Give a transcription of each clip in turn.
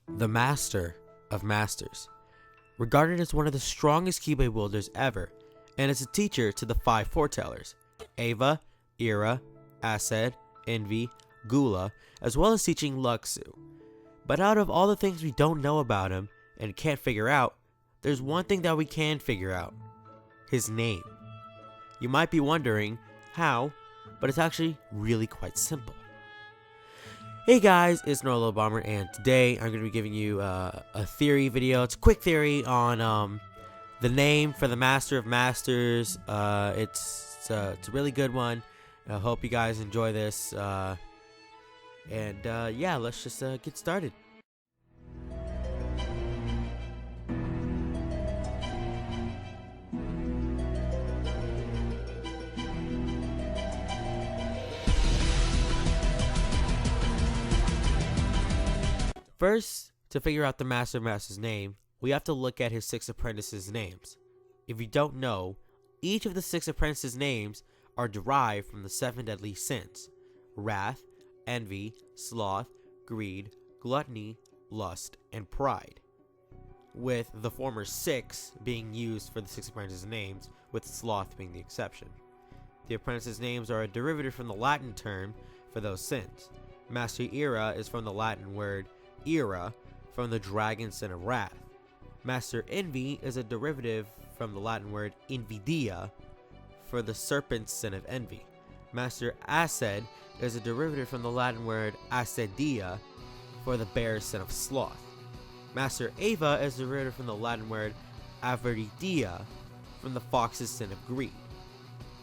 The Master of Masters, regarded as one of the strongest Keyblade wielders ever, and as a teacher to the five foretellers, Ava, Ira, Aced, Envy, Gula, as well as teaching Luxu. But out of all the things we don't know about him and can't figure out, there's one thing that we can figure out: his name. You might be wondering how, but it's actually really quite simple. Hey guys, it's Norlo Bomber, and today I'm going to be giving you a theory video. It's a quick theory on the name for the Master of Masters. It's a really good one. I hope you guys enjoy this. Yeah, let's just get started. First, to figure out the Master of Masters' name, we have to look at his 6 apprentices' names. If you don't know, each of the 6 apprentices' names are derived from the 7 deadly sins: wrath, envy, sloth, greed, gluttony, lust, and pride, with the former 6 being used for the 6 apprentices' names, with sloth being the exception. The apprentices' names are a derivative from the Latin term for those sins. Master Ira is from the Latin word Ira, from the dragon sin of wrath. Master Envy is a derivative from the Latin word invidia, for the serpent's sin of envy. Master Aced is a derivative from the Latin word acedia, for the bear's sin of sloth. Master Ava is a derivative from the Latin word avaritia, from the fox's sin of greed.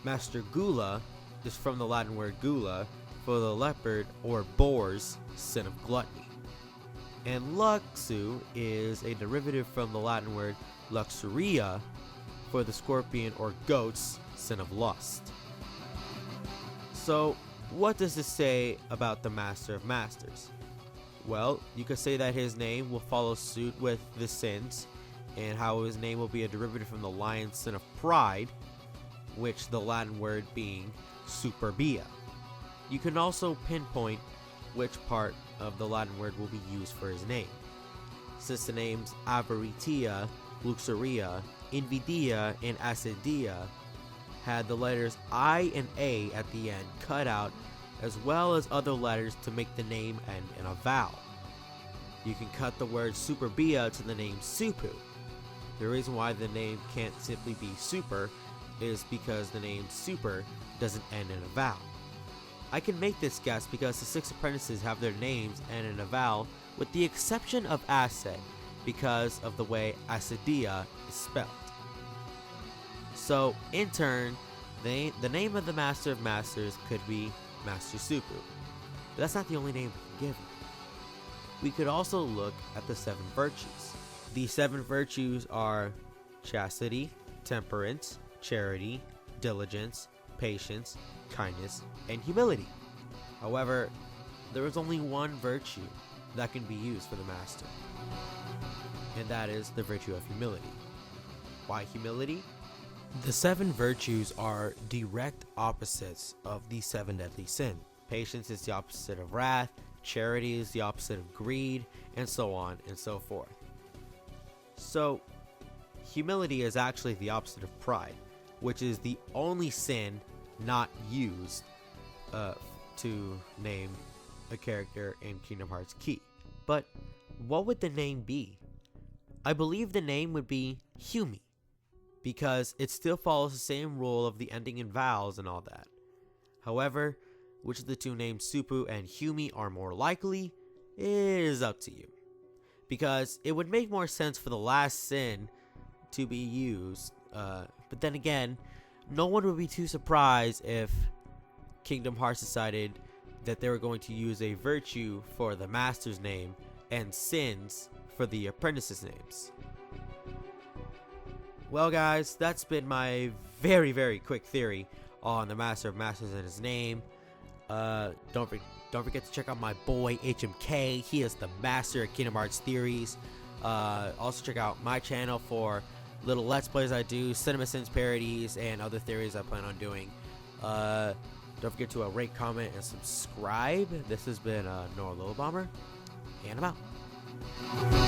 Master Gula is from the Latin word gula, for the leopard or boar's sin of gluttony. And Luxu is a derivative from the Latin word luxuria, for the scorpion or goat's sin of lust. So, what does this say about the Master of Masters? Well, you could say that his name will follow suit with the sins, and how his name will be a derivative from the lion's sin of pride, which the Latin word being superbia. You can also pinpoint which part of the Latin word will be used for his name. Since the names avaritia, luxuria, invidia, and acedia had the letters I and A at the end cut out, as well as other letters to make the name end in a vowel. You can cut the word superbia to the name Supu. The reason why the name can't simply be super is because the name super doesn't end in a vowel. I can make this guess because the 6 apprentices have their names end in a vowel, with the exception of Aced, because of the way acedia is spelled. So, in turn, the name of the Master of Masters could be Master Supu. But that's not the only name we can give him. We could also look at the 7 virtues. The 7 virtues are chastity, temperance, charity, diligence, patience, kindness, and humility. However, there is only one virtue that can be used for the Master, and that is the virtue of humility. Why humility? The 7 virtues are direct opposites of the 7 deadly sin. Patience is the opposite of wrath, charity is the opposite of greed, and so on and so forth. So, humility is actually the opposite of pride, which is the only sin not used to name a character in Kingdom Hearts Key. But what would the name be? I believe the name would be Humi, because it still follows the same rule of the ending in vowels and all that. However, which of the 2 names Supu and Humi are more likely is up to you, because it would make more sense for the last sin to be used, but then again, no one would be too surprised if Kingdom Hearts decided that they were going to use a virtue for the Master's name and sins for the apprentices' names. Well guys, that's been my very quick theory on the Master of Masters and his name. Don't forget to check out my boy HMK. He is the master of Kingdom Hearts theories. Also check out my channel for little Let's Plays I do, CinemaSins parodies, and other theories I plan on doing. Don't forget to rate, comment, and subscribe. This has been Norlo Bomber, and I'm out. Bye.